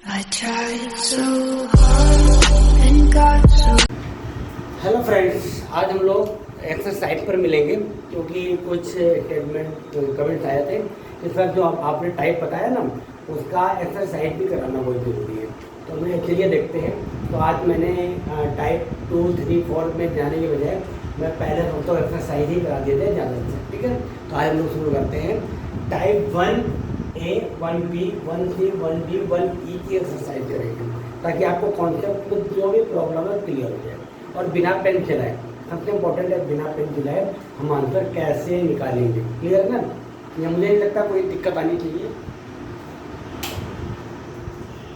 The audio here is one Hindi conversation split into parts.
I tried so hard and got so. Hello friends, आज हम लोग एक्सरसाइज पर मिलेंगे क्योंकि कुछ स्टेटमेंट कमेंट्स आए थे। इस वक्त जो आपने टाइप बताया ना, उसका एक्सरसाइज भी कराना बहुत ज़रूरी है। तो मैं चलिए देखते हैं। तो आज मैंने टाइप 2, 3, 4 में जाने के बजाय मैं पहले तो एक्सरसाइज ही करा दिए थे ज़्यादा से, ठीक है। तो आज हम लोग शुरू करते हैं। Type 1A, 1B, 1C, 1D, 1E की एक्सरसाइज करेंगे ताकि आपको कॉन्सेप्ट में जो भी प्रॉब्लम है क्लियर हो जाए। और बिना पेन चलाए, सबसे इम्पोर्टेंट है बिना पेन चलाए हम आंसर कैसे निकालेंगे। क्लियर ना? या मुझे नहीं लगता कोई दिक्कत आनी चाहिए,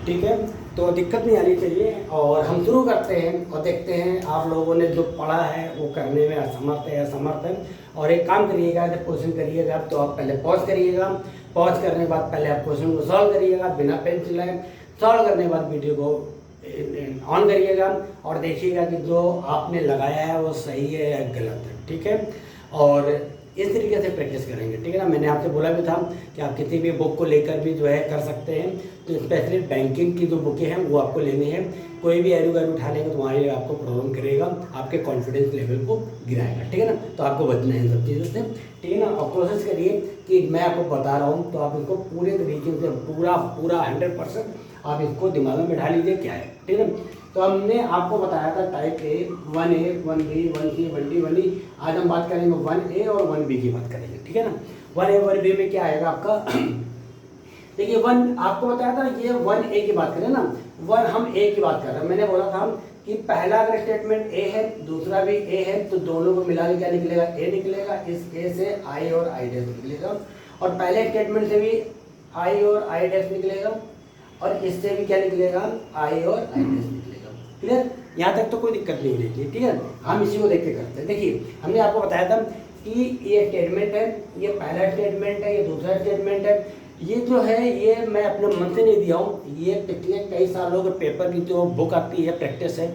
ठीक है। तो दिक्कत नहीं आनी चाहिए और हम शुरू करते हैं और देखते हैं आप लोगों ने जो पढ़ा है वो करने में असमर्थ है असमर्थ है। और एक काम करिएगा, जब क्वेश्चन करिएगा तो आप पहले पॉज करिएगा। पॉज करने के बाद पहले आप क्वेश्चन को सॉल्व करिएगा बिना पेन चलाए। सॉल्व करने के बाद वीडियो को ऑन करिएगा और देखिएगा कि जो आपने लगाया है वो सही है या गलत है, ठीक है। और इस तरीके से प्रैक्टिस करेंगे, ठीक है ना। मैंने आपसे बोला भी था कि आप किसी भी बुक को लेकर भी जो है कर सकते हैं। तो स्पेशली बैंकिंग की जो बुकें हैं वो आपको लेनी है। कोई भी एरू गैरू उठा लेंगे तो वहाँ ये आपको प्रॉब्लम करेगा, आपके कॉन्फिडेंस लेवल को गिराएगा, ठीक है ना। तो आपको बचना है इन सब चीज़ों से, ठीक है ना। और कोशिश करिए कि मैं आपको बता रहा हूँ तो आप इसको पूरे तरीके से पूरा 100% आप इसको दिमाग में बैठा लीजिए क्या है, ठीक है। तो हमने आपको बताया था type A, 1A, 1B, 1C, 1D, 1E। आज हम बात करेंगे 1A और 1B की बात करेंगे, ठीक है ना। 1A 1B में क्या आएगा आपका देखिए 1 आपको बताया था ये 1A की बात करें ना, 1 हम A की बात कर रहे हैं। मैंने बोला था कि पहला अगर स्टेटमेंट A है, दूसरा भी A है, तो दोनों को मिला के क्या निकलेगा, A निकलेगा। इस A से I और I डैश निकलेगा और पहले स्टेटमेंट से भी I और I डैश निकलेगा और इससे भी क्या निकलेगा, I और I डैश निकलेगा। क्लियर? यहाँ तक तो कोई दिक्कत नहीं होगी, ठीक है। हम इसी को देख के करते हैं। देखिए हमने आपको बताया था कि ये स्टेटमेंट है, ये पहला स्टेटमेंट है, ये दूसरा स्टेटमेंट है। ये जो है ये मैं अपने मन से नहीं दिया हूँ, ये पिछले कई सालों के पेपर की जो बुक आती है प्रैक्टिस है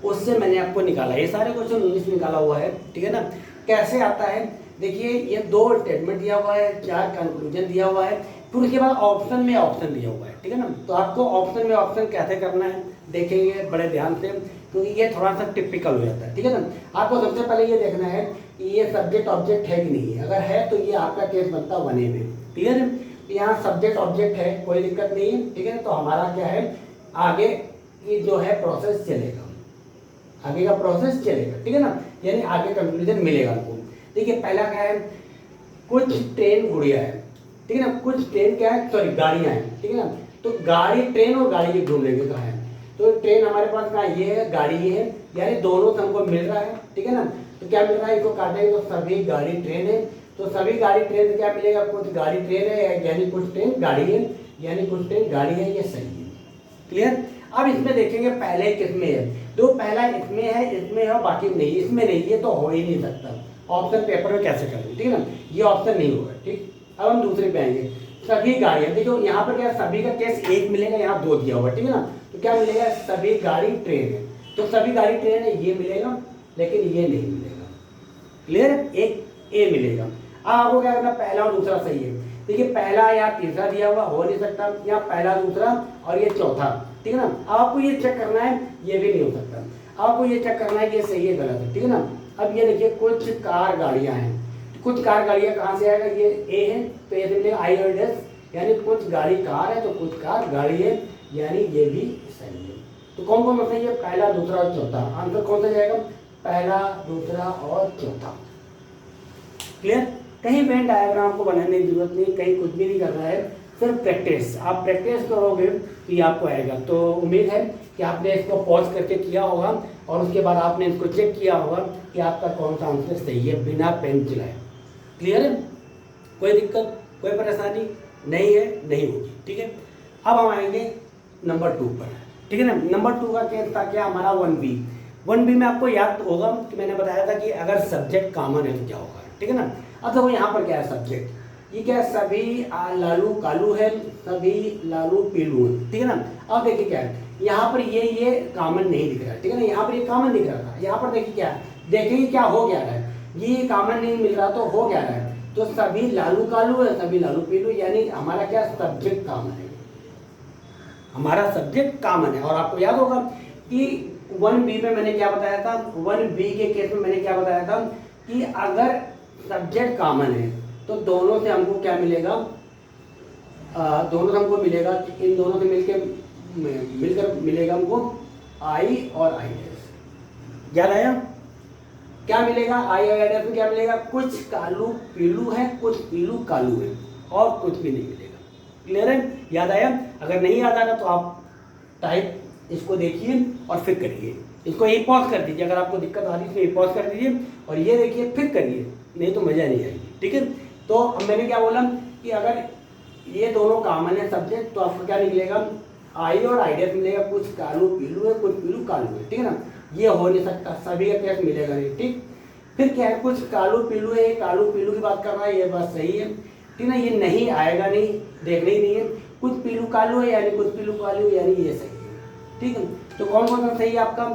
उससे मैंने आपको निकाला। ये सारे क्वेश्चन 19 निकाला हुआ है, ठीक है ना। कैसे आता है देखिए, ये 2 स्टेटमेंट दिया हुआ है, 4 कंक्लूजन दिया हुआ है, फिर उसके बाद ऑप्शन में ऑप्शन दिया हुआ है, ठीक है ना। तो आपको ऑप्शन में ऑप्शन कैसे करना है देखेंगे बड़े ध्यान से, क्योंकि ये थोड़ा सा टिपिकल हो जाता है, ठीक है ना। आपको सबसे पहले ये देखना है कि ये सब्जेक्ट ऑब्जेक्ट है कि नहीं है। अगर है तो ये आपका केस बनता है 1A में, क्लियर है। यहाँ सब्जेक्ट ऑब्जेक्ट है, कोई दिक्कत नहीं है, ठीक है। तो हमारा क्या है, आगे की जो है प्रोसेस चलेगा, आगे का प्रोसेस चलेगा, ठीक है ना। यानी आगे कंक्लूजन मिलेगा आपको। देखिए पहला क्या है, कुछ ट्रेन गुड़िया है, ठीक है ना। कुछ ट्रेन क्या है, सॉरी गाड़ियाँ हैं, ठीक है ना। तो गाड़ी, ट्रेन और गाड़ी की ढूंढ लेंगे कहाँ है। तो ट्रेन हमारे पास कहाँ, ये है, गाड़ी ये है, यानी दोनों से हमको मिल रहा है, ठीक है ना। तो क्या मिल रहा है, इसको काटेंगे तो सभी गाड़ी ट्रेन है। तो सभी गाड़ी ट्रेन से क्या मिलेगा, कुछ गाड़ी ट्रेन है यानी कुछ ट्रेन गाड़ी है, यानी कुछ ट्रेन गाड़ी है, ये सही है। क्लियर? अब इसमें देखेंगे पहले किसमें है, तो पहला इसमें है और बाकी नहीं, इसमें नहीं, ये तो हो ही नहीं सकता। ऑप्शन पेपर में कैसे करेंगे, ठीक है ना, ये ऑप्शन नहीं होगा, ठीक। अब हम दूसरे पे आएंगे, सभी गाड़ियाँ। देखो यहाँ पर क्या, सभी का केस 1 मिलेगा, यहाँ 2 दिया हुआ, ठीक है ना। तो क्या मिलेगा, सभी गाड़ी ट्रेन है। तो सभी गाड़ी ट्रेन है, ये मिलेगा, लेकिन ये नहीं मिलेगा। क्लियर? एक A मिलेगा। अब आपको क्या करना, पहला और दूसरा सही है। देखिए पहला या तीसरा दिया हुआ हो नहीं सकता, या पहला दूसरा और ये चौथा, ठीक है ना। अब आपको ये चेक करना है, ये भी नहीं हो सकता। आपको ये चेक करना है कि ये सही है गलत है, ठीक है ना। अब ये देखिए कुछ कार गाड़ियाँ हैं, कुछ कार गाड़ियाँ कहाँ से आएगा, ये A है तो ये मिलेगा I और डैश, यानी कुछ गाड़ी कार है तो कुछ कार गाड़ी है, यानी ये भी सही है। तो कौन कौन सही है, पहला दूसरा और चौथा। आंसर कौन सा जाएगा, पहला दूसरा और चौथा। क्लियर? कहीं पेन डायग्राम को बनाने की जरूरत नहीं, कहीं कुछ भी नहीं करना है, सिर्फ प्रैक्टिस। आप प्रैक्टिस करोगे तो ये आपको आएगा। तो उम्मीद है कि आपने इसको पॉज करके किया होगा और उसके बाद आपने इसको चेक किया होगा कि आपका कौन सा आंसर सही है बिना पेन चलाए। क्लियर है? कोई दिक्कत, कोई परेशानी नहीं है, नहीं होगी, ठीक है। अब हम आएंगे नंबर 2 पर, ठीक है ना। नंबर 2 का केस था क्या हमारा, 1B। 1B में आपको याद होगा कि मैंने बताया था कि अगर सब्जेक्ट कॉमन है तो क्या होगा, ठीक है ना। अब देखो यहाँ पर क्या है सब्जेक्ट, ये क्या है, सभी लालू कालू है, सभी लालू पीलू है, ठीक है ना। अब देखिए क्या है, यहाँ पर ये कॉमन नहीं दिख रहा है, ठीक है ना। यहाँ पर ये कॉमन दिख रहा था, यहाँ पर देखिए क्या है, देखिए क्या हो गया है, ये कॉमन नहीं मिल रहा तो हो गया है। तो सभी लालू कालू है, सभी लालू पीलू, यानी हमारा क्या सब्जेक्ट कॉमन है, हमारा सब्जेक्ट कॉमन है। और आपको याद होगा कि 1B में मैंने क्या बताया था, 1B के केस में मैंने क्या बताया था कि अगर सब्जेक्ट कॉमन है तो दोनों से हमको क्या मिलेगा, दोनों से हमको मिलेगा कि इन दोनों से मिलकर मिलेगा हमको आई और आई डैश। याद आया? क्या मिलेगा आई और आई डैश में? क्या मिलेगा? कुछ कालू पीलू है, कुछ पीलू कालू है, और कुछ भी नहीं मिलेगा। क्लियर है? याद आया? अगर नहीं याद आ रहा तो आप टाइप इसको देखिए और फिर करिए। इसको एक पॉज कर दीजिए, अगर आपको दिक्कत आ रही है तो एक पॉज कर दीजिए और ये देखिए फिर करिए, नहीं तो मज़ा नहीं आएगी। ठीक है? तो अब मैंने क्या बोला कि अगर ये दोनों कॉमन है सब्जेक्ट तो आपको क्या निकलेगा, आई और आई डैश मिलेगा। कुछ कालू पीलू है, कुछ पीलू कालू है। ठीक है ना? ये हो नहीं सकता, सभी का केस मिलेगा नहीं। ठीक, फिर क्या है, कुछ कालू पीलू है, कालू पीलू की बात कर रहा है, ये बात सही है। ठीक ना? ये नहीं आएगा, नहीं देखना ही नहीं है। कुछ पीलू कालू है यानी कुछ पीलू कालू यानी ये सही है। ठीक है? तो कौन कौन सा सही है आपका?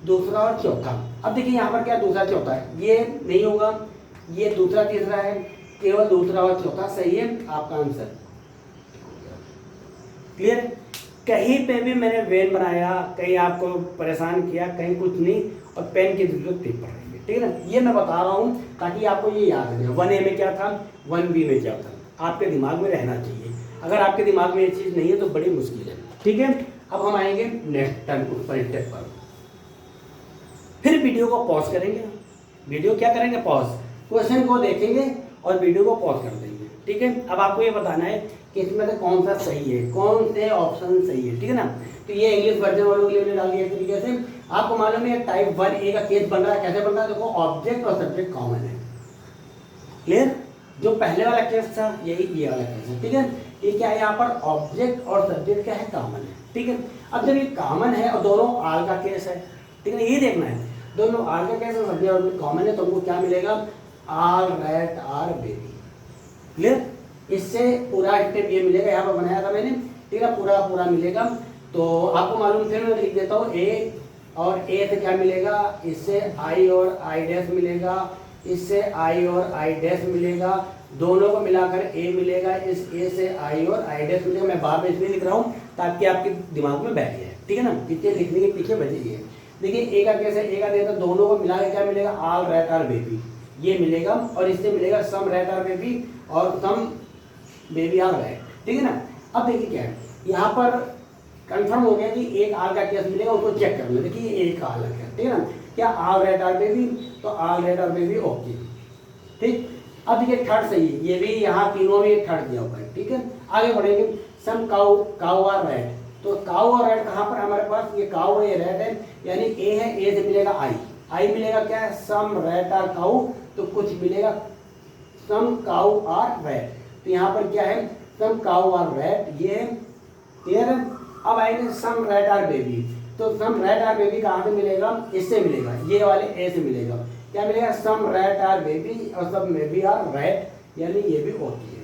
दूसरा और चौथा। अब देखिए यहाँ पर क्या दूसरा चौथा है, ये नहीं होगा, ये दूसरा तीसरा है, केवल दूसरा और चौथा सही है आपका आंसर। क्लियर? कहीं पे भी मैंने वेन बनाया, कहीं आपको परेशान किया, कहीं कुछ नहीं, और पेन की जरूरत नहीं पड़ रही है। ठीक है ना? ये मैं बता रहा हूँ ताकि आपको ये याद रहे 1A में क्या था, 1B में क्या था, आपके दिमाग में रहना चाहिए। अगर आपके दिमाग में ये चीज़ नहीं है तो बड़ी मुश्किल है। ठीक है? अब हम आएंगे नेक्स्ट टर्म ऊपर स्टेप पर। फिर वीडियो को पॉज करेंगे, वीडियो क्या करेंगे, पॉज, क्वेश्चन को देखेंगे और वीडियो को पॉज कर देंगे। ठीक है? अब आपको ये बताना है कि इसमें से कौन सा सही है, कौन से ऑप्शन सही है। ठीक है ना? तो ये इंग्लिश वर्जन वालों के लिए मैंने डाल दिया इस तरीके से। आपको मालूम है टाइप 1A का केस बन रहा है, कैसे बन रहा है? देखो, ऑब्जेक्ट और सब्जेक्ट कॉमन है। क्लियर? जो पहले वाला केस था यही ये वाला केस है। ठीक है? ये क्या है, यहाँ पर ऑब्जेक्ट और सब्जेक्ट क्या है, कॉमन है। ठीक है? अब जब ये कॉमन है और दोनों आर का केस है, ठीक है, ये देखना है दोनों आर का केस और सब्जेक्ट और कॉमन है, तो हमको क्या मिलेगा, आर रैट आर बेबी। क्लियर? इससे पूरा स्टेप ये मिलेगा, यहाँ पर बनाया था मैंने। ठीक है? पूरा पूरा मिलेगा। तो आपको मालूम, फिर मैं लिख देता हूँ ए, और ए से क्या मिलेगा, इससे आई और आई डैश मिलेगा, इससे आई और आई डैश मिलेगा, दोनों को मिलाकर ए मिलेगा, इस ए से आई और आई डैश मिलेगा। मैं बार बार इसलिए लिख रहा हूँ ताकि आपके दिमाग में बैठ जाए। ठीक है ना? इतने लिखने के पीछे वजह ये है। देखिए, ए का कैसे, ए का देता, दोनों को मिला के क्या मिलेगा, आल रैट आर बेबी, ये मिलेगा, और इससे मिलेगा सम रैट आर बेबी और सम बेबी आर रैट। ठीक है ना? अब देखिए क्या है, यहाँ पर कंफर्म हो गया कि एक आर का केस मिलेगा, उसको चेक कर लो। देखिए एक का अलग है। ठीक है ना? क्या आल रैट आर बेबी, तो आल रैट आर बेबी ओके। ठीक, अब देखिए थर्ड सही है, ये भी यहाँ तीनों में एक थर्ड दिया हुआ है। ठीक है? आगे बढ़ेंगे, सम काउ काउ आर रैट, तो काउ और रैट कहाँ पर हमारे पास, ये काउ है, ये रैट है, यानी ए है, ए से मिलेगा आई, आई मिलेगा क्या है, सम रैट आर काउ, तो कुछ मिलेगा सम काउ आर रैट। तो यहाँ पर क्या है, सम काउ आर रैट, ये क्लियर है? अब आएंगे सम रैट आर बेबी, तो सम रैट आर बेबी कहाँ से मिलेगा, इससे मिलेगा, ये वाले ए से मिलेगा। क्या मिलेगा, सम रैट आर बेबी और सम बेबी आर रैट, यानी ये भी होती है।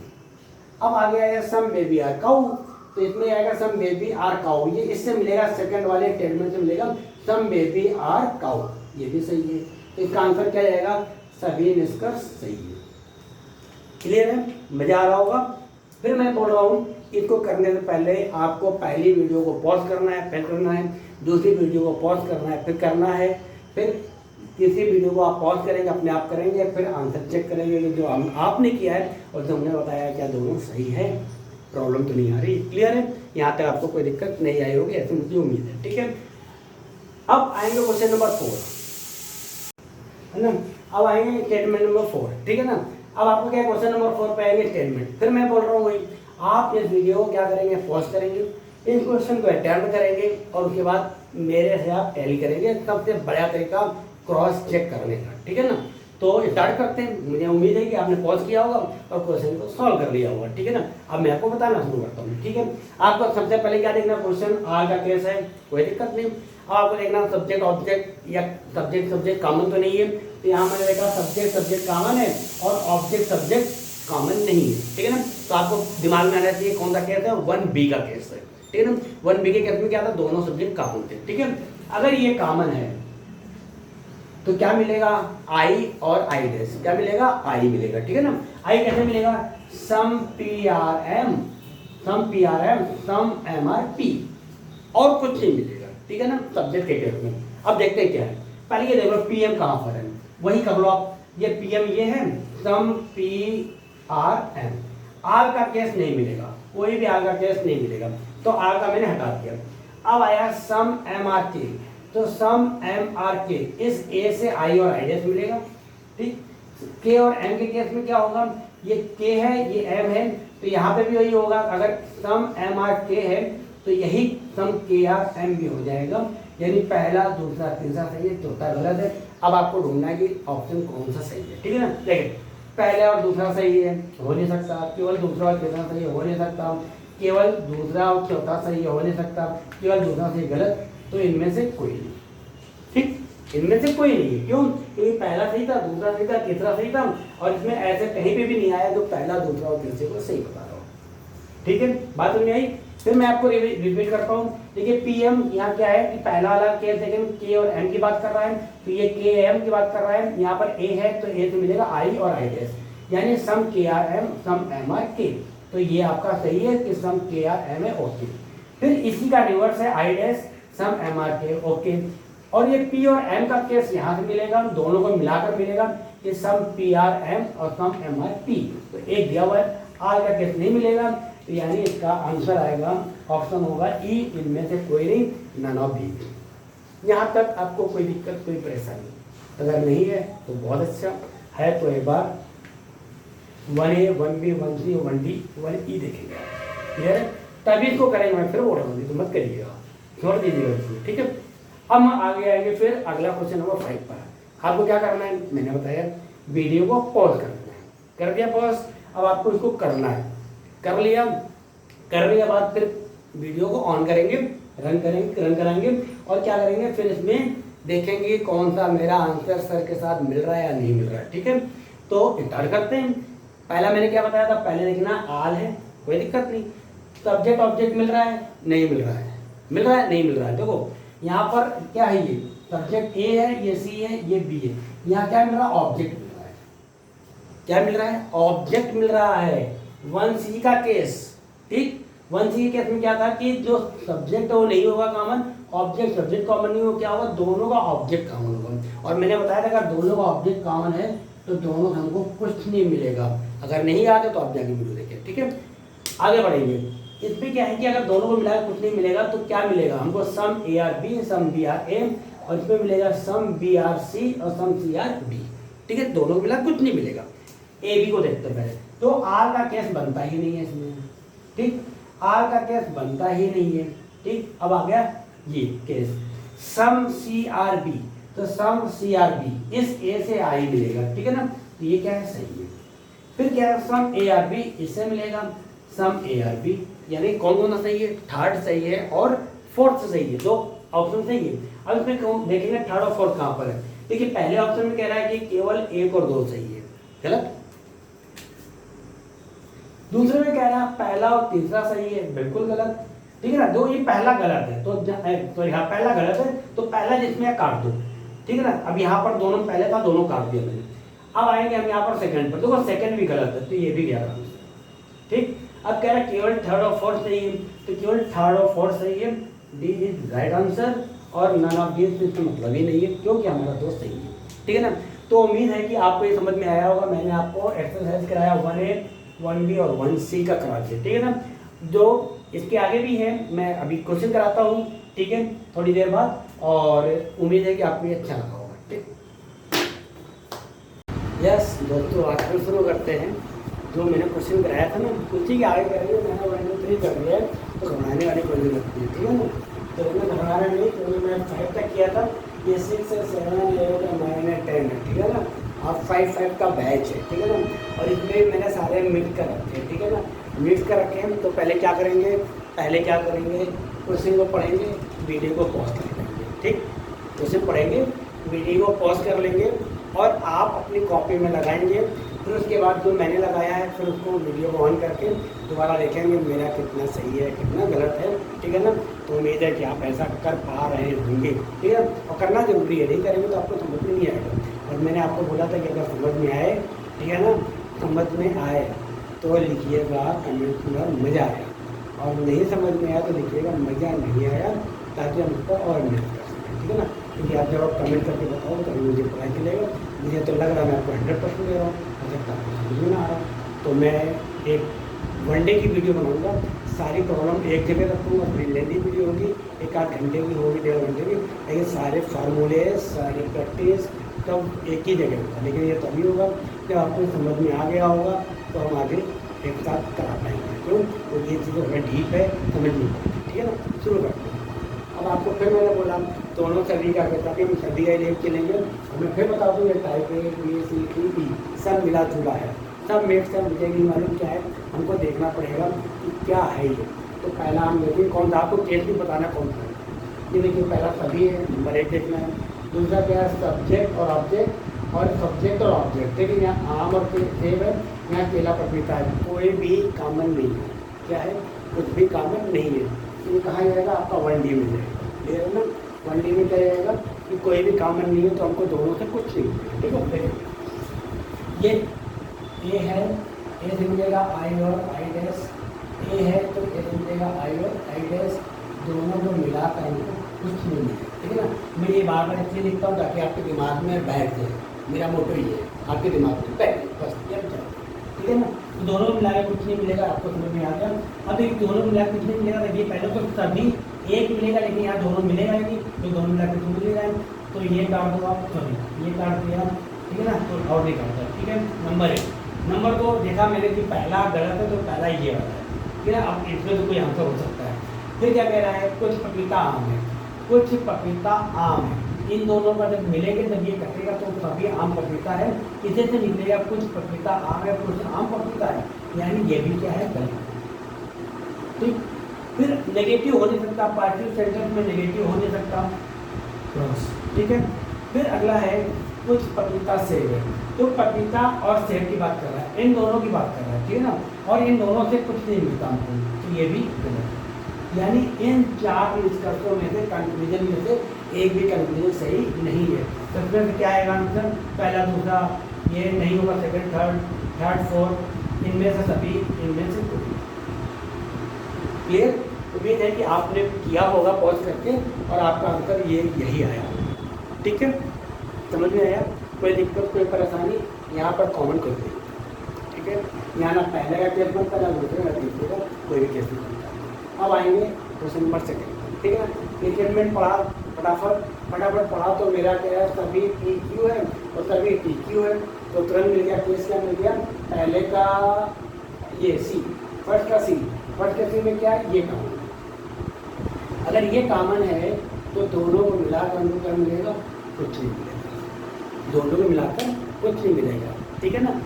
अब आगे आएगा सम बेबी आर काउ, तो इसमें आएगा सम बेबी आर काउ, ये इससे मिलेगा, सेकंड वाले स्टेटमेंट से मिलेगा सम बेबी आर काउ, ये भी सही है। तो इसका आंसर क्या जाएगा, सभी निष्कर्ष सही है। क्लियर है? मजा आ रहा होगा। फिर मैं बोल रहा हूँ, इसको करने से पहले आपको पहली वीडियो को पॉज करना है, फिर करना है, दूसरी वीडियो को पॉज करना है, फिर करना है, फिर तीसरी वीडियो को आप पॉज करेंगे, अपने आप करेंगे, फिर आंसर चेक करेंगे कि जो आपने किया है और जो हमने बताया क्या दोनों सही है, प्रॉब्लम तो नहीं आ रही। क्लियर है? यहाँ तक आपको कोई दिक्कत नहीं आई होगी, ऐसी मुझे उम्मीद है। ठीक है? अब आएंगे क्वेश्चन नंबर 4, है ना? अब आएंगे स्टेटमेंट नंबर 4। ठीक है ना? अब आपको क्या, क्वेश्चन नंबर 4 पे आएंगे स्टेटमेंट। फिर मैं बोल रहा हूँ वही, आप इस वीडियो को क्या करेंगे, पॉज करेंगे, इस क्वेश्चन को अटेम्प्ट करेंगे और उसके बाद मेरे से आप टैली करेंगे। सबसे बड़ा तरीका क्रॉस चेक करने का। ठीक है ना? तो स्टार्ट करते हैं। मुझे उम्मीद है कि आपने पॉज किया होगा और क्वेश्चन को सॉल्व कर लिया होगा। ठीक है ना? अब मैं आपको बताना शुरू करता हूँ। ठीक है? आपको सबसे पहले क्या देखना, क्वेश्चन आर का केस है, कोई दिक्कत नहीं। अब आपको देखना सब्जेक्ट ऑब्जेक्ट या सब्जेक्ट सब्जेक्ट कॉमन तो नहीं है, तो यहाँ मैंने देखा सब्जेक्ट सब्जेक्ट कॉमन है और ऑब्जेक्ट सब्जेक्ट कॉमन नहीं है। ठीक है ना? तो आपको दिमाग में आना चाहिए कौन सा केस है, 1B का केस है। ठीक है ना? 1B के केस में क्या था, दोनों सब्जेक्ट कॉमन थे। ठीक है? अगर ये कॉमन है तो क्या मिलेगा, आई और आई डैश, क्या मिलेगा, आई मिलेगा। ठीक है ना? आई कैसे मिलेगा, सम PRM सम PRM सम MRP। और कुछ नहीं मिलेगा, ठीक है ना, सब्जेक्ट के केस में। अब देखते हैं क्या है, पहले ये देख लो पीएम कहाँ पर है, वही कर लो आप। ये पीएम ये है, सम PRM, आर का केस नहीं मिलेगा, कोई भी आर का केस नहीं मिलेगा, तो आर का मैंने हटा दिया। अब आया सम MRK, तो सम MRK इस ए से आई और आई मिलेगा, ठीक। के और एम के केस में क्या होगा, ये के है ये एम है, तो यहाँ पे भी वही होगा, अगर सम MRK है तो यही सम KRM भी हो जाएगा, यानी पहला दूसरा तीसरा सही है, चौथा गलत है। अब आपको ढूंढना है कि ऑप्शन कौन सा सही है, ठीक है ना। देखिए पहला और दूसरा सही है, हो नहीं सकता, केवल दूसरा और तीसरा सही है, हो नहीं सकता, केवल दूसरा और चौथा सही है, हो नहीं सकता, केवल दूसरा सही गलत, तो इनमें से कोई नहीं, ठीक, इनमें से कोई नहीं है। क्यों, क्योंकि पहला सही था, दूसरा सही था, तीसरा सही था, और इसमें ऐसे कहीं पे भी नहीं आया जो पहला दूसरा और तीसरे को सही बता रहा हो, ठीक है, बात समझ में आई। फिर मैं आपको रिपीट करता हूँ, देखिए पीएम यहाँ क्या है कि पहला वाला केस सेकंड के और एम की बात कर रहा है, तो ये के एम की बात कर रहा है, यहाँ पर ए है तो ए से मिलेगा आई और आई डैश, यानी सम KRM सम MRK, तो ये आपका सही है कि सम KRM है, ओके। फिर इसी का रिवर्स है I dash sum MRK, okay. और ये पी और एम का केस यहाँ से मिलेगा, दोनों को मिलाकर मिलेगा कि सम PRM और सम MRP, तो एक दिया हुआ है, आर का केस नहीं मिलेगा, तो यानी इसका आंसर आएगा, ऑप्शन होगा ई, इनमें से कोई नहीं, नन ऑफ दी। यहाँ तक आपको कोई दिक्कत कोई परेशानी, अगर नहीं है तो बहुत अच्छा है, तो एक बार 1A 1B 1C 1D 1E देखेंगे, क्लियर है, तभी इसको करेंगे, मैं फिर बोल रहा हूँ, तो मत करिएगा, छोड़ दीजिएगा इसको, ठीक है। अब हम आगे आएंगे फिर अगला क्वेश्चन नंबर 5 पर। आपको क्या करना है, मैंने बताया वीडियो को पॉज करना है, कर दिया पॉज, अब आपको इसको करना है, कर लिया, करने के बाद फिर वीडियो को ऑन करेंगे, रन कराएंगे, और क्या करेंगे, फिर इसमें देखेंगे कौन सा मेरा आंसर सर के साथ मिल रहा है या नहीं मिल रहा है, ठीक है। तो स्टार्ट करते हैं। पहला मैंने क्या बताया था, पहले देखना आल है, कोई दिक्कत नहीं, सब्जेक्ट ऑब्जेक्ट मिल रहा है, नहीं मिल रहा है, मिल रहा है नहीं मिल रहा है, देखो यहाँ पर क्या है, ये सब्जेक्ट ए है, ये सी है, ये बी है, यहाँ क्या मिल रहा है, ऑब्जेक्ट मिल रहा है, क्या मिल रहा है, ऑब्जेक्ट मिल रहा है। 1C का केस, ठीक, 1C के केस में क्या था कि जो सब्जेक्ट है वो नहीं होगा कॉमन, ऑब्जेक्ट सब्जेक्ट कॉमन नहीं हो, क्या होगा, दोनों का ऑब्जेक्ट कॉमन होगा, और मैंने बताया था अगर दोनों का ऑब्जेक्ट कॉमन है तो दोनों से हमको कुछ नहीं मिलेगा। अगर नहीं आते तो आप जाके वीडियो देखें, ठीक है। आगे बढ़ेंगे, इसमें क्या है कि अगर दोनों को मिलाकर कुछ नहीं मिलेगा तो क्या मिलेगा हमको, सम ARB सम BRA, और इसमें मिलेगा सम BRC और सम CRB, ठीक है, दोनों को मिला कुछ नहीं मिलेगा। AB को देखते हैं पहले, तो R का केस बनता ही नहीं है इसमें, ठीक, R का केस बनता ही नहीं है, ठीक। अब आ गया ये केस सम CRB, तो सम CRB इस A से I मिलेगा, ठीक है ना, तो ये क्या है, सही है। फिर क्या है, सम ARB इससे मिलेगा, सम ARB, यानी कौन कौन सा सही है, थर्ड सही है और फोर्थ सही है, दो ऑप्शन सही है। अब इसमें देखेंगे थर्ड और फोर्थ कहाँ पर है। देखिए पहले ऑप्शन में कह रहा है कि केवल 1 और 2 सही है, गलत। दूसरे में कह रहा है पहला और तीसरा सही है, बिल्कुल गलत, ठीक है ना, दो ये पहला गलत है, तो यहाँ पहला गलत है, तो पहला जिसमें काट दो, ठीक है ना। अब यहाँ पर दोनों पहले था, दोनों काट दिया मैंने। अब आएंगे हम यहाँ पर सेकंड पर, देखो सेकंड भी गलत है, तो ये भी गया आराम से, ठीक। अब कह रहा है केवल थर्ड और फोर्थ सही है, तो केवल थर्ड और फोर्थ सही है, डी इज राइट आंसर, और नन ऑफ दिस इसका मतलब ही नहीं है, क्योंकि हमारा दोस्त सही है, ठीक है ना। तो उम्मीद है कि आपको ये समझ में आया होगा। मैंने आपको एक्सरसाइज कराया 1A 1B और 1C का करा दिया, ठीक है ना। जो इसके आगे भी है, मैं अभी क्वेश्चन कराता हूँ, ठीक है, थोड़ी देर बाद, और उम्मीद है कि आपको ये अच्छा लगा होगा, ठीक। यस दोस्तों, आज हम शुरू करते हैं। जो मैंने क्वेश्चन कराया था ना, उसी के आगे करेंगे। मैंने 1 2 3 कर दिया है, तो घबराने वाली कोई नहीं लगती है, ठीक है ना। तो इसमें घबराना नहीं, क्योंकि मैं 5 तक किया था, ये 6 है 7 8 9 है 10 है, ठीक है ना। और 5 का बैच है, ठीक है ना। और इसमें मैंने सारे मिट कर रखे हैं, ठीक है ना, मिट कर रखे हैं। तो पहले क्या करेंगे, क्वेश्चन को पढ़ेंगे, वीडियो को पॉज कर लेंगे, ठीक। क्वेश्चन पढ़ेंगे, वीडियो को पॉज कर लेंगे, और आप अपनी कॉपी में लगाएंगे। फिर उसके बाद जो मैंने लगाया है, फिर उसको वीडियो को ऑन करके दोबारा देखेंगे मेरा कितना सही है कितना गलत है, ठीक है ना। तो उम्मीद है कि आप ऐसा कर पा रहे होंगे, ठीक है। और करना जरूरी है, नहीं करेंगे तो आपको समझ में नहीं आएगा। और मैंने आपको बोला था कि अगर समझ में आए, ठीक है ना, समझ में आए तो लिखिएगा कमेंट में मज़ा आया, और नहीं समझ में आया तो लिखिएगा मज़ा नहीं आया, ताकि हम उसको और मेहनत कर सकें, ठीक है ना। क्योंकि आप जब आप कमेंट करके बताओ तो मुझे पता चलेगा। मुझे तो लग रहा है मैं आपको 100% दे रहा हूँ, हो सकता है आपको समझ में ना आ रहा। तो मैं एक वनडे की वीडियो बनाऊंगा, सारी प्रॉब्लम एक जगह रखूँगा, थोड़ी लेंदी वीडियो होगी, 1-8 घंटे की होगी, 1.5 घंटे की, लेकिन सारे फार्मूले सारी प्रैक्टिस तब एक ही जगह होगा। लेकिन ये तभी होगा जब आपको समझ में आ गया होगा, तो हम आगे एक साथ करा पाएंगे। क्यों? तो ये चीज़ें हमें डीप है, समझ नहीं पाती, ठीक है ना। शुरू करते हैं। अब आपको फिर मैंने बोला दोनों सभी का कहता कि हम सभी का लेप चलेंगे, और मैं फिर बता दूँ ये type A B C D E सब मिला जुला है, सब मेट सब मुझे नहीं मालूम क्या है, हमको देखना पड़ेगा कि क्या है ये। तो पहला हम देखें कौन सा, आपको केस भी बताना कौन सा है। ये देखिए पहला सभी है, नंबर 1 देखना है। दूसरा क्या है, सब्जेक्ट और ऑब्जेक्ट, और सब्जेक्ट और ऑब्जेक्ट। देखिए यहाँ आम और सेब है, यहाँ केला पपीता है, कोई भी कॉमन नहीं है। क्या है? कुछ भी कॉमन नहीं है। ये कहा जाएगा आपका 1D में जाएगा, क्लियर है ना। 1D में क्या जाएगा कि कोई भी कॉमन नहीं है, तो हमको दोनों से कुछ नहीं मिलेगा, ठीक है। ये है, ए से मिलेगा आई और आई डैश, ए है तो ए से मिलेगा आई और आई डैश, दोनों को मिलाकर हमको कुछ नहीं मिलेगा, ठीक है ना। मैं ये बार बार इसलिए लिखता हूँ ताकि आपके दिमाग में बैठ जाए, मेरा मोटो ही है, आपके दिमाग में बैठ, बस ये अच्छा, ठीक है ना। तो दोनों मिला के कुछ नहीं मिलेगा, आपको समझ में आ गया। अब एक दोनों मिला कुछ नहीं मिलेगा, देखिए पहले तो सभी एक मिलेगा, लेकिन यहाँ दोनों मिलेगा ही नहीं, तो दोनों मिला कुछ मिलेगा। तो ये काट दो आप, सॉरी ये काट दिया, ठीक है ना, तो और नहीं काटता, ठीक है। नंबर 1। नंबर 2 देखा मैंने कि पहला गलत है, तो पहला ये वाला है, ठीक है। अब इसमें तो कोई आंसर हो सकता है। फिर क्या कह रहा है, कुछ पपीता आम है, कुछ पपीता आम है, इन दोनों का जब मिलेंगे जब ये कटेगा तो सभी आम पपीता है, इसे से निकलेगा कुछ पपीता आम है, कुछ आम पपीता है, यानी ये भी क्या है, गलत। ठीक, फिर नेगेटिव हो नहीं सकता, पार्शियल सेंटेंस में नेगेटिव हो नहीं सकता, ठीक है। फिर अगला है कुछ पपीता सेब है, तो पपीता और सेब की बात कर रहा है, इन दोनों की बात कर रहा है, ठीक है ना। और इन दोनों से कुछ नहीं मिलता हमको, तो ये भी गलत है। यानी इन 4 निष्कर्षों में से, कंक्लूजन में से एक भी कंक्लूजन सही नहीं है। तो इसमें क्या आएगा आंसर, पहला दूसरा ये नहीं होगा, सेकंड थर्ड फोर्थ, इनमें से सभी, इनमें से कोई। क्लियर? उम्मीद है कि आपने किया होगा पॉज करके और आपका आंसर ये यही आया, ठीक है। समझ में आया? कोई दिक्कत कोई परेशानी यहाँ पर कॉमन कर दें, ठीक है। यहाँ ना पहले का केस बनता ना दूसरे का, तीसरे का कोई भी केस नहीं बनता। अब आएंगे क्वेश्चन नंबर 2, ठीक है ना। स्टेटमेंट पढ़ा, फटाफट पढ़ा, तो मेरा क्या है, सभी PQ है और सभी TQ है, तो तुरंत मिल गया। केस क्या मिल गया, पहले का ये C, फर्स्ट का C में क्या है, ये कॉमन। अगर ये कॉमन है तो दोनों को मिलाकर हमको क्या मिलेगा, कुछ नहीं मिलेगा, दोनों को मिलाकर कुछ नहीं मिलेगा, ठीक है ना।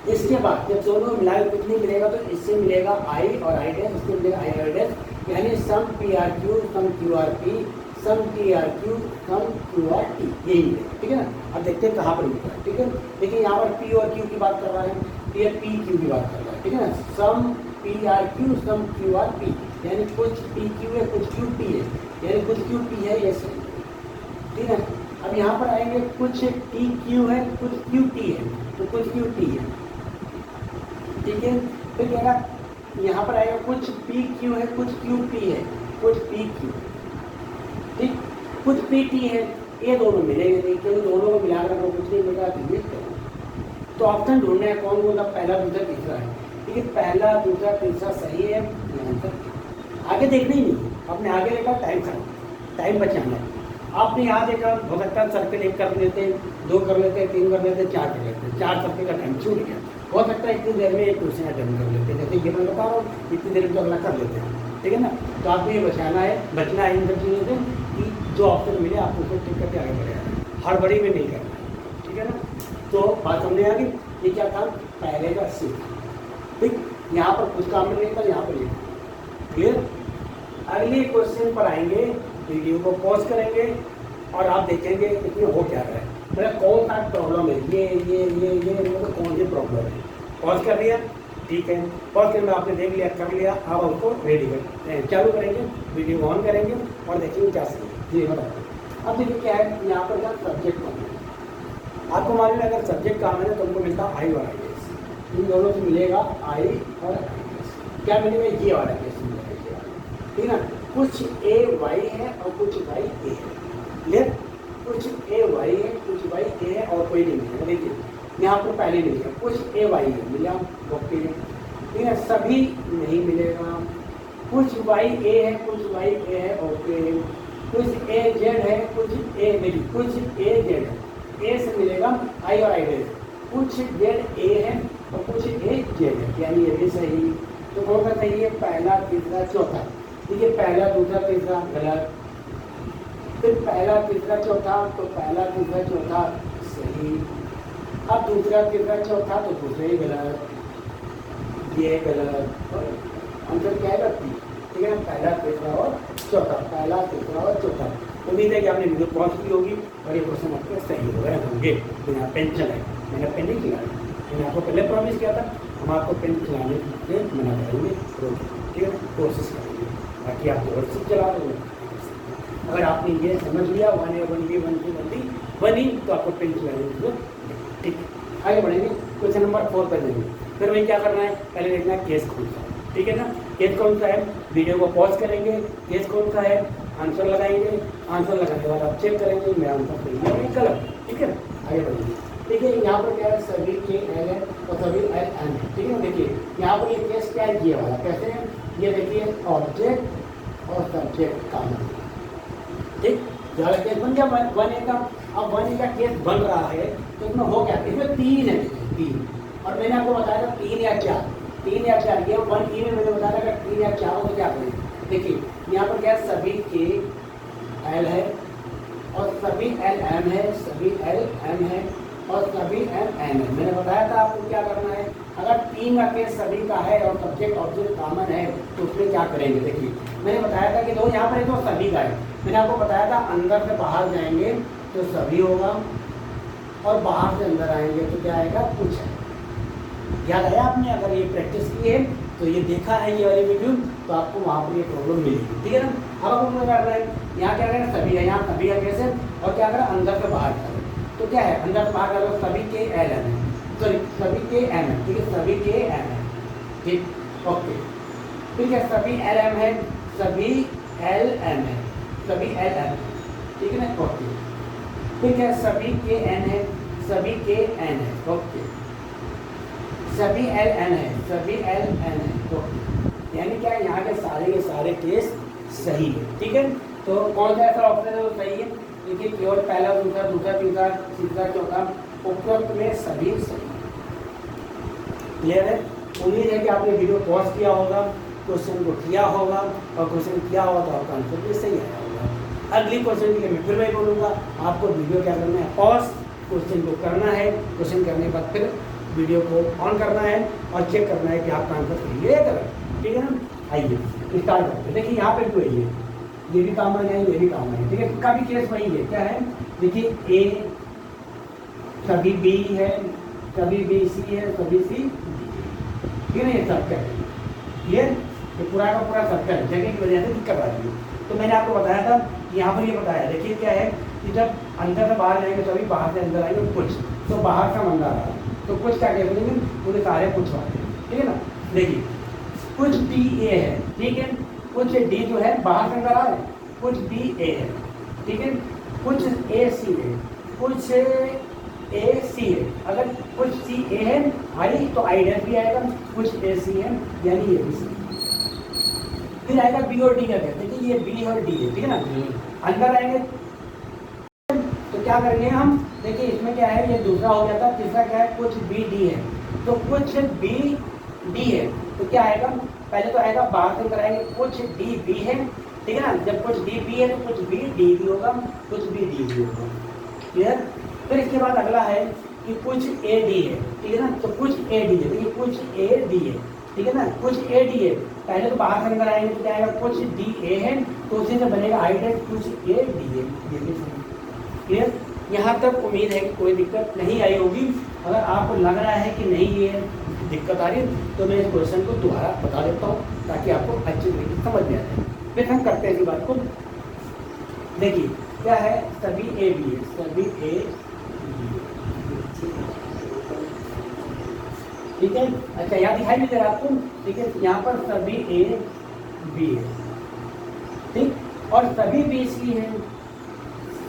इसके बाद जब दोनों मिलाकर कुछ नहीं मिलेगा तो इससे मिलेगा I और I डैश, इससे मिलेगा I और डैश, यानी सम PRQ सम QRP सम TRQ सम QRT, यही मिलेगा, ठीक है ना। अब देखते हैं कहाँ पर मिलता है, ठीक है। देखिए यहाँ पर P और Q की बात कर रहा है, ये PQ की बात कर रहा है, ठीक है ना। सम PRQ सम QRP, यानी कुछ PQ है कुछ QP है, यानी कुछ QP है ये सही, ठीक है। अब यहाँ पर आएंगे कुछ TQ है कुछ QT है, तो कुछ QT है, ठीक है। फिर क्या यहाँ पर आएगा कुछ PQ है कुछ QP है, कुछ PQ, ठीक, कुछ PT है, ये दोनों मिलेंगे नहीं, क्योंकि दोनों को मिलाकर आपको कुछ नहीं मिलेगा, तो ऑप्शन ढूंढना है कौन कौन सा पहला दूसरा तीसरा है, ठीक है। पहला दूसरा तीसरा सही है, आगे देखना ही नहीं, अपने आगे लेकर टाइम बचाना है। आपने यहाँ देखा, हो सकता है सर्कल 1 कर लेते, 2 कर लेते, 3 कर लेते, 4 कर लेते, 4 सर्कल का टाइम छूट गया। हो सकता है इतनी देर में एक क्वेश्चन अटेम्प्ट कर लेते हैं, जैसे ये मैं बता रहा हूँ, इतनी देर में तो अगला कर लेते हैं, ठीक है ना। तो आपको ये बचना है इन सब चीज़ों से कि जो ऑप्शन मिले आप उसको टिक करके आगे बढ़े, हड़बड़ी में नहीं करना है, ठीक है ना। तो बात समझ आ गई, ये क्या था, पहले का C, ठीक। यहाँ पर कुछ काम नहीं था, यहाँ पर ये, क्लियर। अगले क्वेश्चन पर आएंगे, वीडियो को पॉज करेंगे और आप देखेंगे इसमें हो क्या रहा है, मतलब कौन सा प्रॉब्लम है, ये मतलब कौन सी प्रॉब्लम है। पॉज कर दिया, ठीक है। पॉज करके आपने देख लिया, कर लिया, अब उसको रेडी कर चालू करेंगे, वीडियो ऑन करेंगे और देखेंगे क्या सही है। जी बताओ। अब देखिए क्या है, यहाँ पर क्या सब्जेक्ट कॉमन है, आपको मालूम है अगर सब्जेक्ट कॉमन है तो हमको मिलता है I और I डैश, इन दोनों से मिलेगा I और I डैश, क्या मिलेगा, ये वाला केस मिलेगा, ये वाला, ठीक है ना। कुछ ए वाई है और कुछ वाई ए है, क्लियर। कुछ ए वाई है, कुछ वाई ए है और कोई नहीं मिलेगा। देखिए यहाँ पर पहले मिलेगा कुछ ए वाई है, मिला ओके, ठीक है। सभी नहीं मिलेगा, कुछ वाई ए है, कुछ वाई ए है ओके, कुछ ए जेड है, कुछ ए नहीं, कुछ ए जेड है, ए से मिलेगा आई और आई डेज, कुछ जेड ए है और कुछ ए जेड है, यानी ये भी सही। तो कौन सा सही है, पहला तीसरा चौथा, ठीक है। पहला दूसरा तीसरा गलत, फिर पहला तीसरा चौथा, तो पहला तीसरा चौथा सही। अब दूसरा तीसरा चौथा तो दूसरे ही गलत, ये गलत, और आंसर क्या है, ठीक है। पहला तीसरा और चौथा, पहला तीसरा और चौथा। उम्मीद है कि आपने वीडियो पॉज की होगी और ये क्वेश्चन आपके सही हो गए होंगे। बिना पेन चलाए, मैंने पेन नहीं चलाया, मैंने आपको पहले प्रॉमिस किया था हम आपको पेन चलाने से मना करेंगे, ठीक है, कोशिश करेंगे, बाकी आप व्हाट्सएप चला देंगे। अगर आपने ये समझ लिया 1A 1B 1C 1D 1E तो आपको पेन चलाने की जरूरत नहीं, ठीक है। आगे बढ़ेंगे, क्वेश्चन नंबर 4 पर जाएंगे। फिर वही क्या करना है, पहले देखना है केस कौन सा है, ठीक है ना। केस कौन सा है, वीडियो को पॉज करेंगे, केस कौन सा है, आंसर लगाएंगे, आंसर लगाने के बाद आप चेक करेंगे मेरा आंसर सही है या गलत, ठीक है। आगे बढ़ेंगे, ठीक है। यहाँ पर क्या है, सभी के एल है और सभी एल एन है, ठीक है। देखिए यहाँ पर ये केस क्या है, ये वाला कैसे है, ये देखिए ऑब्जेक्ट और सब्जेक्ट का, ठीक। ज़्यादा केस बन गया 1A का। अब 1A का केस बन रहा है तो इसमें हो क्या, इसमें 3 है, 3, और मैंने आपको बताया था 3 या 4, 3 या 4, ये 1E में मैंने बताया था 3 या 4 हो तो क्या करें। देखिए यहाँ पर क्या, सभी के एल है और सभी एल एम है, सभी एल एम है और सभी एम एन है। मैंने बताया था आपको क्या करना है, अगर 3 का केस सभी का है और सब्जेक्ट ऑब्जेक्ट कॉमन है तो उसमें क्या करेंगे। देखिए मैंने बताया था कि दो यहाँ पर तो सभी का है, मैंने आपको बताया था अंदर से बाहर जाएंगे तो सभी होगा और बाहर से अंदर आएंगे तो क्या आएगा, कुछ है। याद आया आपने, अगर ये प्रैक्टिस की है तो ये देखा है ये वाली वीडियो तो आपको वहाँ पर ये प्रॉब्लम मिलेगी, ठीक है ना। अब आपको क्या करना है, यहाँ क्या करें, सभी है, यहाँ सभी का केस है और क्या करें, अंदर से बाहर करें तो क्या है, अंदर से बाहर करो, सभी के एल एम है, सॉरी सभी के एम है, ठीक है, सभी के एम है, ठीक, ओके, ठीक है। सभी एल एम है, सभी एल एम है, सभी एल एम, ठीक है ना, ओके, ठीक है। सभी के एन है, सभी के एन है, ओके, सभी एल एन है, सभी एल एन है, ओके। यानी क्या, यहाँ के सारे केस सही है, ठीक है। तो कौन सा ऐसा ऑप्शन है जो सही है, देखिए केवल पहला दूसरा दूसरा तीसरा तीसरा चौथा उपरोक्त में सभी सही। क्लियर है, उम्मीद है कि आपने वीडियो पॉज किया होगा, क्वेश्चन को किया होगा और क्वेश्चन किया होगा तो आपका आंसर भी सही आया होगा। अगली क्वेश्चन के लिए मैं फिर वही बोलूँगा, आपको वीडियो क्या करना है, पॉज, क्वेश्चन को करना है, क्वेश्चन करने के बाद फिर वीडियो को ऑन करना है और चेक करना है कि आपका आंसर सही है या गलत, ठीक है ना। आइए स्टार्ट करते हैं। देखिए यहाँ पे भी वही है, ये भी काम है, ये भी काम है, ठीक है। इसका भी केस वही है, क्या है, देखिए ए सभी बी है, सभी बी सी है, सभी सी डी, ठीक है ना, ये सर्कल है, क्लियर, ये पूरा का पूरा सर्कल है, जगह की वजह से दिक्कत आ रही है। तो मैंने आपको बताया था, यहाँ पर ये बताया, देखिए क्या है कि जब अंदर से बाहर जाएंगे तभी बाहर से अंदर आएंगे कुछ, तो बाहर से अंदर आ रहा है तो कुछ क्या कह देंगे, पूरे सारे कुछ वाले, ठीक है ना। देखिए कुछ डी ए है, ठीक है, कुछ डी जो है बाहर से अंदर आ रहा है, कुछ बी ए है, ठीक है, कुछ ए सी है, कुछ ए सी है। अगर कुछ सी ए है आई तो आई डैश भी आएगा, कुछ ए सी है यानी ये भी सी, फिर आएगा बी और डी का केस, देखिए ये बी और डी है, ठीक है ना। अंदर आएंगे तो क्या करेंगे हम, देखिए इसमें क्या है, ये दूसरा हो गया था, तीसरा क्या है, कुछ बी डी है, तो कुछ बी डी है तो क्या आएगा, पहले तो आएगा बाहर से कराएंगे, कुछ डी बी है, ठीक है ना। जब कुछ डी बी है तो कुछ बी डी भी होगा, कुछ बी डी भी होगा, क्लियर। फिर इसके बाद अगला है कि कुछ ए डी है, ठीक है ना, तो कुछ ए डी है, देखिए कुछ ए डी है, ठीक है ना, कुछ ए डी है, पहले तो बाहर से अंदर आएंगे तो क्या आएगा, कुछ डी ए है तो उसी से बनेगा आई डैश कुछ ए डी है, ये भी सही, क्लियर। यहाँ तक उम्मीद है कि कोई दिक्कत नहीं आई होगी। अगर आपको लग रहा है कि नहीं ये दिक्कत आ रही है तो मैं इस क्वेश्चन को दोबारा बता देता हूँ ताकि आपको अच्छी तरीके से समझ में आ जाए। फिर हम करते हैं इसी बात को। देखिए क्या है, सभी ए बी है, सभी ए बी, ठीक है। अच्छा यहाँ दिखाई भी दे रहा है आपको, ठीक है। यहाँ पर सभी ए बी है, ठीक, और सभी बी सी है,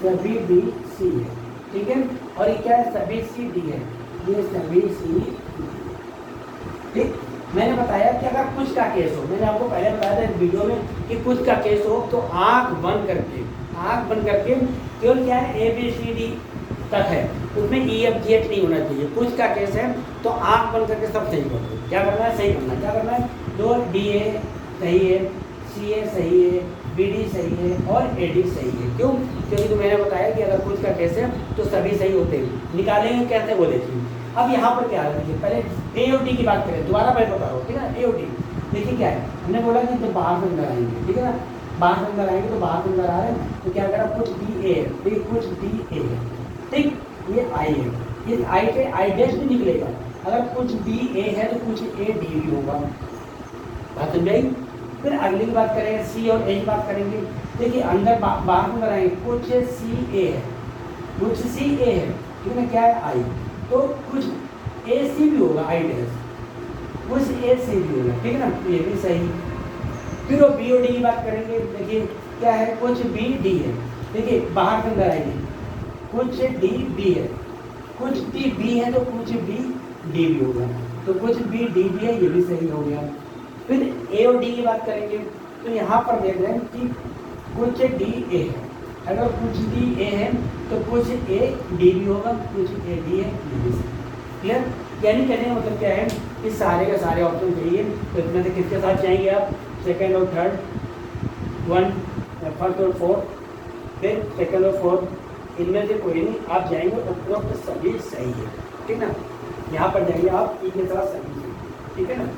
सभी बी सी है, ठीक है। और ये क्या है, सभी सी डी है, ये सभी सी, ठीक। मैंने बताया कि अगर कुछ का केस हो, मैंने आपको पहले बताया था इस वीडियो में कि कुछ का केस हो तो आंख बंद करके केवल क्या है, ए बी सी डी तक है, उसमें ई एफ जी एच नहीं होना चाहिए। कुछ का केस है तो आंख बंद करके सब सही कर दो। क्या करना है, सही करना है। क्या करना है, दो डी ए सही है, सी ए सही है, बी डी सही है और ए डी सही है। क्यों? क्योंकि तो मैंने बताया कि अगर कुछ का केस है तो सभी सही होते हैं। निकालेंगे कैसे वो देखिए। अब यहाँ पर क्या है, पहले ए और डी की बात करें, दोबारा मैं बता रहा हूँ, ठीक है ना। ए और डी देखिए क्या है, हमने बोला कि जब बाहर से अंदर आएंगे, ठीक है ना, बाहर से अंदर आएंगे तो बाहर से अंदर आ रहे हैं तो क्या करा, कुछ डी ए है, ठीक, कुछ डी ए है, ठीक, ये आई है, इस आई पे आई डैश भी निकलेगा। अगर कुछ डी ए है तो कुछ ए डी भी होगा, बात समझाई। फिर अगली की बात करेंगे, सी और ए की बात करेंगे। देखिए अंदर बाहर अंदर आएंगे, कुछ सी ए है, कुछ सी ए है, ठीक है, क्या है, आई, तो कुछ ए सी भी होगा, आई डैश, कुछ ए सी भी होगा, ठीक है ना, ये भी सही। फिर वो बी और डी की बात करेंगे। देखिए क्या है, कुछ बी डी है, देखिए बाहर से अंदर आएंगे, कुछ डी बी है, कुछ डी बी है तो कुछ बी डी भी होगा, तो कुछ बी डी भी है, ये भी सही हो गया। फिर ए और डी की बात करेंगे तो यहाँ पर देख रहे हैं कि कुछ डी ए है, अगर कुछ डी ए है तो कुछ ए डी भी होगा, कुछ ए डी है, ये भी सही। क्लियर? यानी कहने का मतलब क्या है, इस सारे के सारे ऑप्शन चाहिए तो इसमें से किसके साथ जाएंगे आप, सेकेंड और थर्ड, वन फर्स्ट और फोर्थ, फिर सेकेंड और फोर्थ, इनमें से कोई नहीं, आप जाएंगे उपरोक्त सभी सही है, ठीक ना। यहाँ पर जाएंगे आप ई के साथ सभी है, ठीक है ना।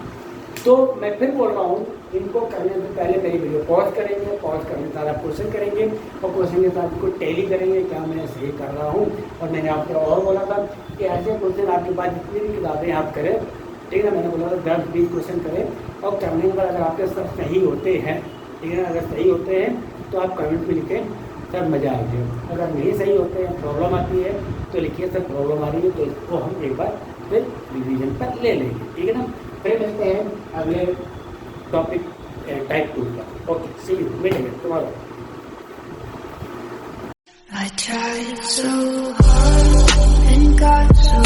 तो मैं फिर बोल रहा हूँ, इनको करने से पहले मेरी वीडियो पॉज करेंगे, पॉज करने के साथ आप क्वेश्चन करेंगे और क्वेश्चन के साथ इनको टैली करेंगे, क्या मैं सही कर रहा हूँ। और मैंने आपको और बोला था कि ऐसे क्वेश्चन आपके पास जितनी भी किताबें आप करें, ठीक है ना, मैंने बोला था 10-20 क्वेश्चन करें और करने के बाद अगर आपके सब सही होते हैं, ठीक है ना, अगर सही होते हैं तो आप कमेंट में लिखें सर मज़ा आ गया। अगर नहीं सही होते हैं, प्रॉब्लम आती है तो लिखिए सर प्रॉब्लम आ रही है, तो इसको हम एक बार फिर रिवीजन पर ले लेंगे, ठीक है ना। फिर मिलते हैं अगले टॉपिक टाइप 2 का। ओके, सी यू, मिलेंगे तुम्हारा। I tried so hard and got so